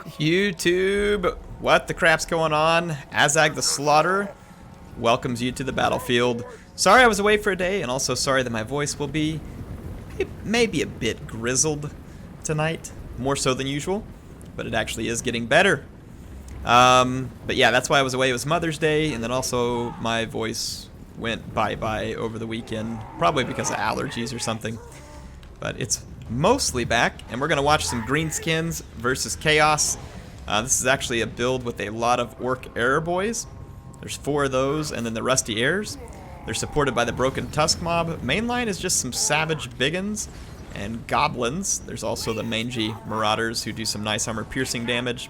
YouTube, what the crap's going on? Azag the Slaughterer welcomes you to the battlefield. Sorry I was away for a day, and also sorry that my voice will be maybe a bit grizzled tonight, more so than usual, but it actually is getting better. But yeah, that's why I was away. It was Mother's Day, and then also my voice went bye-bye over the weekend, probably because of allergies or something. But it's mostly back, and we're going to watch some Greenskins versus Chaos. This is actually a build with a lot of Orc Error Boys. There's 4 of those, and then the Rusty Heirs. They're supported by the Broken Tusk Mob. Mainline is just some Savage Biggins and Goblins. There's also the Mangy Marauders who do some nice armor piercing damage.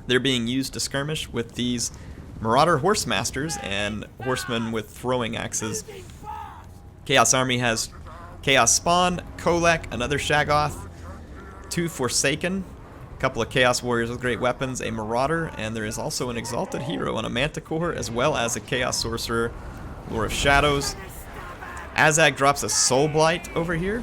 They're being used to skirmish with these Marauder Horsemasters and Horsemen with throwing axes. Chaos Army has Chaos Spawn, Kolek, another Shaggoth, 2 Forsaken, a couple of Chaos Warriors with great weapons, a Marauder, and there is also an Exalted Hero and a Manticore, as well as a Chaos Sorcerer, Lord of Shadows. Azag drops a Soul Blight over here,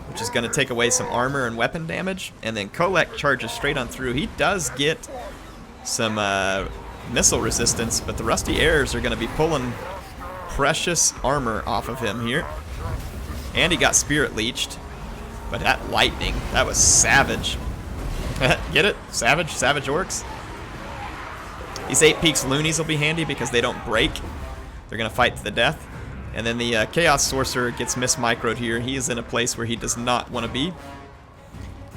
which is going to take away some armor and weapon damage, and then Kolek charges straight on through. He does get some missile resistance, but the Rusty Heirs are going to be pulling precious armor off of him here. And he got Spirit Leeched. But that lightning, that was savage. Get it? Savage? Savage Orcs? These 8 Peaks Loonies will be handy because they don't break. They're going to fight to the death. And then the Chaos Sorcerer gets mismicroed here. He is in a place where he does not want to be.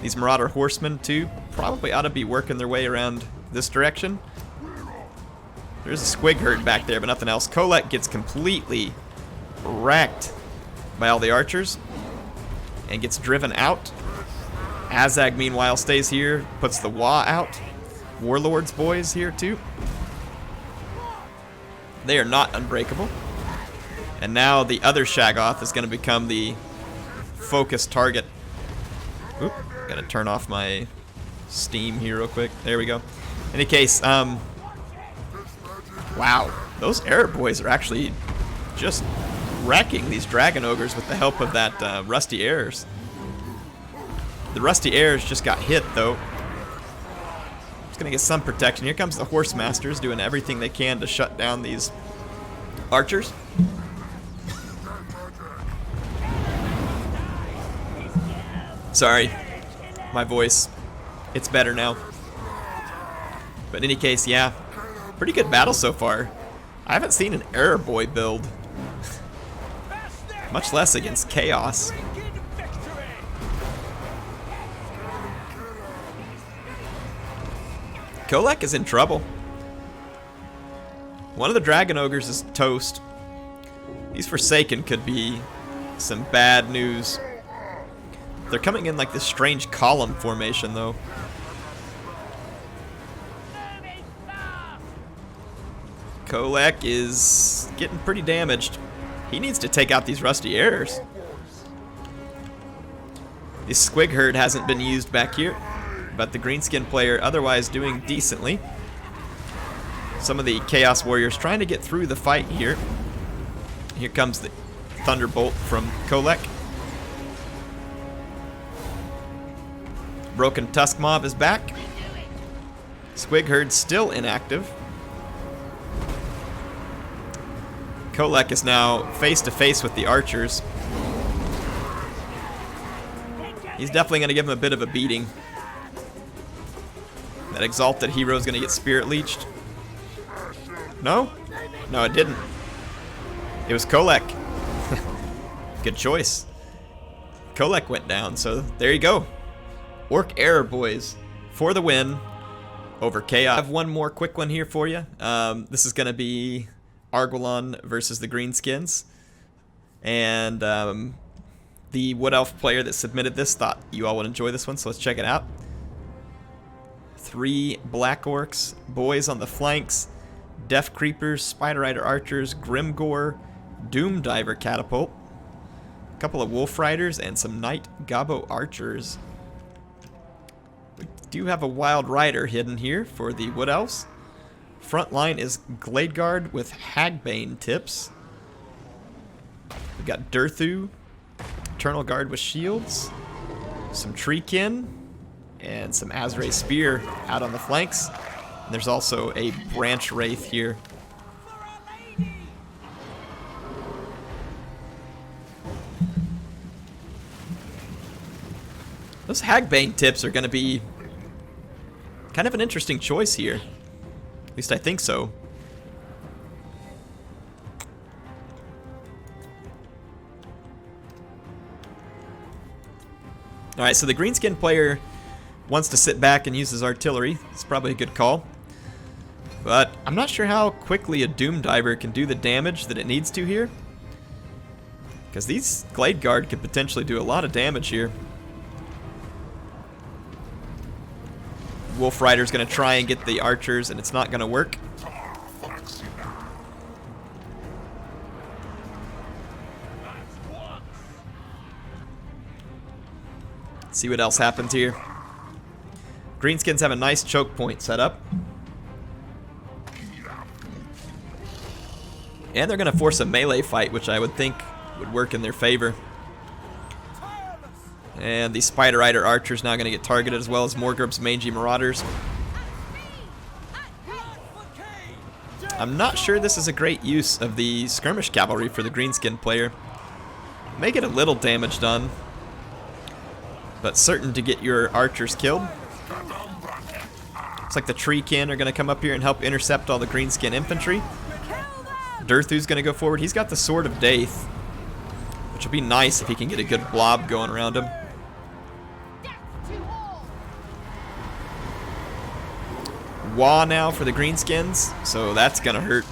These Marauder Horsemen, too, probably ought to be working their way around this direction. There's a Squig Herd back there, but nothing else. Kolek gets completely wrecked by all the archers and gets driven out. Azag, meanwhile, stays here, puts the Wa out. Warlord's boys here, too. They are not unbreakable. And now the other Shaggoth is going to become the focus target. Oop, gotta turn off my Steam here real quick. There we go. In any case, wow, those Error Boys are actually just wrecking these Dragon Ogres with the help of that Rusty Heirs. The Rusty Heirs just got hit, though. Just gonna get some protection. Here comes the Horsemasters doing everything they can to shut down these archers. Sorry, my voice. It's better now. But in any case, yeah, pretty good battle so far. I haven't seen an Error Boy build, much less against Chaos. Kolek is in trouble. One of the Dragon Ogres is toast. These Forsaken could be some bad news. They're coming in like this strange column formation, though. Kolek is getting pretty damaged. He needs to take out these Rusty Heirs. This Squig Herd hasn't been used back here, but the Greenskin player otherwise doing decently. Some of the Chaos Warriors trying to get through the fight here. Here comes the Thunderbolt from Kolek. Broken Tusk Mob is back. Squig Herd still inactive. Kolek is now face to face with the archers. He's definitely going to give him a bit of a beating. That Exalted Hero is going to get Spirit Leeched. No? No, it didn't. It was Kolek. Good choice. Kolek went down, so there you go. Orc Error Boys for the win over Chaos. I have one more quick one here for you. This is going to be Arguelon versus the Greenskins. And the Wood Elf player that submitted this thought you all would enjoy this one, so let's check it out. 3 Black Orcs, boys on the flanks, Death Creepers, Spider Rider Archers, Grimgore, Doom Diver Catapult, a couple of Wolf Riders, and some Night Gobbo Archers. We do have a Wild Rider hidden here for the Wood Elves. Front line is Gladeguard with Hagbane tips. We've got Durthu, Eternal Guard with shields, some Treekin, and some Azrae Spear out on the flanks. And there's also a Branch Wraith here. Those Hagbane tips are going to be kind of an interesting choice here. At least I think so. Alright, so the greenskin player wants to sit back and use his artillery. It's probably a good call. But I'm not sure how quickly a Doom Diver can do the damage that it needs to here. Because these Glade Guard could potentially do a lot of damage here. Wolf Rider's going to try and get the archers, and it's not going to work. Let's see what else happens here. Greenskins have a nice choke point set up. And they're going to force a melee fight, which I would think would work in their favor. And the Spider Rider Archer's now going to get targeted, as well as Morgrurb's Mangy Marauders. I'm not sure this is a great use of the Skirmish Cavalry for the Greenskin player. May get a little damage done, but certain to get your archers killed. Looks like the Treekin are going to come up here and help intercept all the Greenskin infantry. Durthu's going to go forward. He's got the Sword of Daith, which will be nice if he can get a good blob going around him. Wah now for the Greenskins, so that's gonna hurt.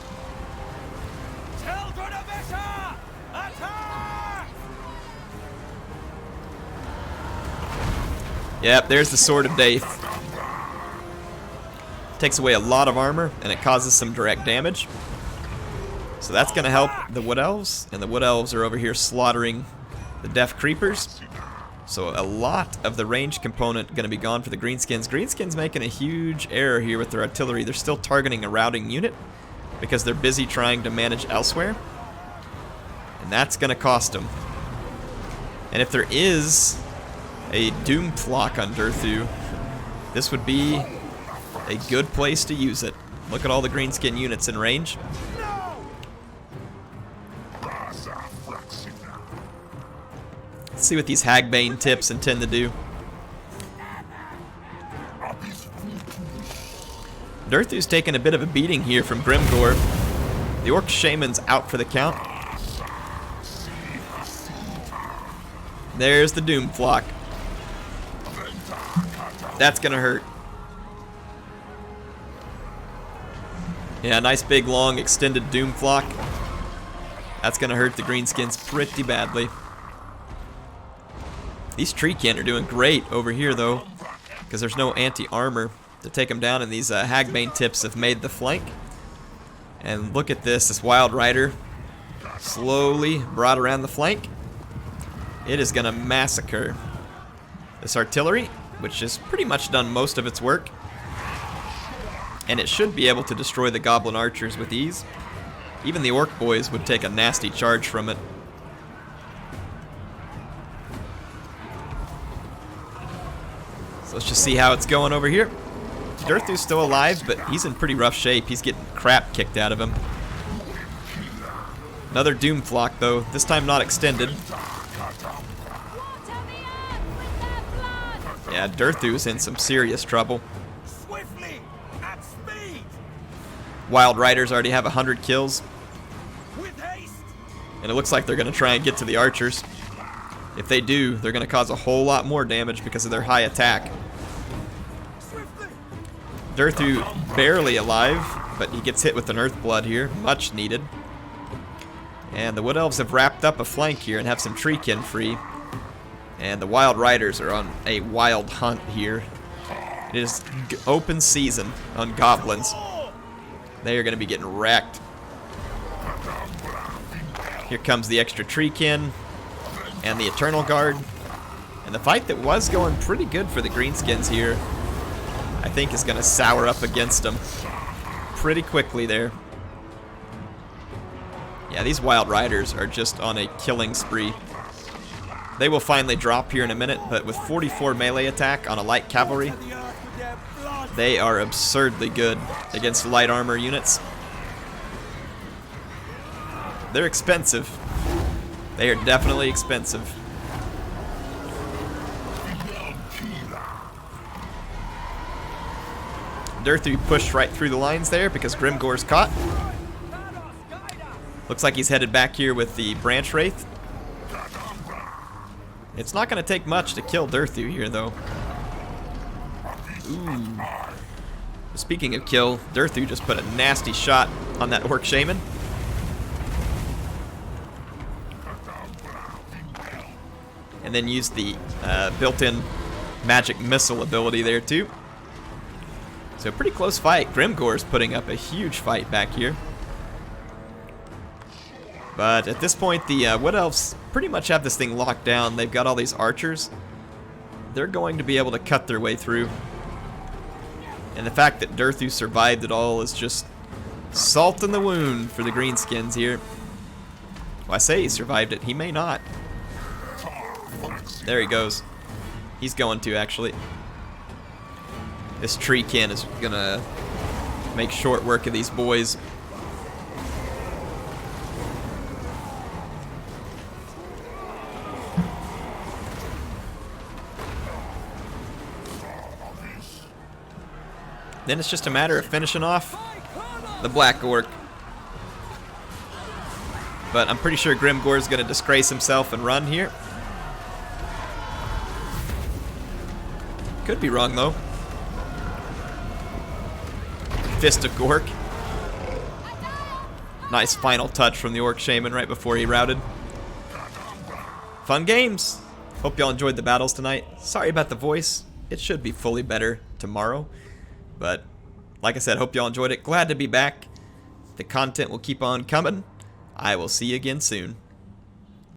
Yep, there's the Sword of Daith. Takes away a lot of armor, and it causes some direct damage. So that's gonna help the Wood Elves, and the Wood Elves are over here slaughtering the Deaf Creepers. So a lot of the range component going to be gone for the Greenskins. Greenskins making a huge error here with their artillery. They're still targeting a routing unit because they're busy trying to manage elsewhere. And that's going to cost them. And if there is a Doom Flock on Durthu, this would be a good place to use it. Look at all the Greenskin units in range. Let's see what these Hagbane tips intend to do. Durthu's taking a bit of a beating here from Grimgor. The Orc Shaman's out for the count. There's the Doom Flock. That's gonna hurt. Yeah, nice big long extended Doom Flock. That's gonna hurt the Greenskins pretty badly. These Treekin are doing great over here, though, because there's no anti-armor to take them down, and these Hagbane tips have made the flank. And look at this Wild Rider slowly brought around the flank. It is going to massacre this artillery, which has pretty much done most of its work. And it should be able to destroy the Goblin Archers with ease. Even the Orc boys would take a nasty charge from it. Let's just see how it's going over here. Durthu's still alive, but he's in pretty rough shape. He's getting crap kicked out of him. Another Doom Flock, though. This time not extended. Yeah, Durthu's in some serious trouble. Wild Riders already have 100 kills. And it looks like they're going to try and get to the archers. If they do, they're going to cause a whole lot more damage because of their high attack. Durthu barely alive, but he gets hit with an Earthblood here. Much needed. And the Wood Elves have wrapped up a flank here and have some Treekin free. And the Wild Riders are on a wild hunt here. It is open season on Goblins. They are going to be getting wrecked. Here comes the extra Treekin and the Eternal Guard. And the fight that was going pretty good for the Greenskins here, I think, is going to sour up against them pretty quickly there. Yeah, these Wild Riders are just on a killing spree. They will finally drop here in a minute, but with 44 melee attack on a light cavalry, they are absurdly good against light armor units. They're expensive. They are definitely expensive. Durthu pushed right through the lines there because Grimgor's caught. Looks like he's headed back here with the Branch Wraith. It's not going to take much to kill Durthu here, though. Ooh. Speaking of kill, Durthu just put a nasty shot on that Orc Shaman. And then used the built-in magic missile ability there, too. So pretty close fight. Grimgor's putting up a huge fight back here. But at this point, the Wood Elves pretty much have this thing locked down. They've got all these archers. They're going to be able to cut their way through. And the fact that Durthu survived it all is just salt in the wound for the Greenskins here. Well, I say he survived it. He may not. There he goes. He's going to, actually. This treekin is gonna make short work of these boys. Then it's just a matter of finishing off the Black Orc. But I'm pretty sure Grimgor's gonna disgrace himself and run here. Could be wrong though. Fist of Gork. Nice final touch from the Orc Shaman right before he routed. Fun games. Hope y'all enjoyed the battles tonight. Sorry about the voice. It should be fully better tomorrow. But like I said, hope y'all enjoyed it. Glad to be back. The content will keep on coming. I will see you again soon.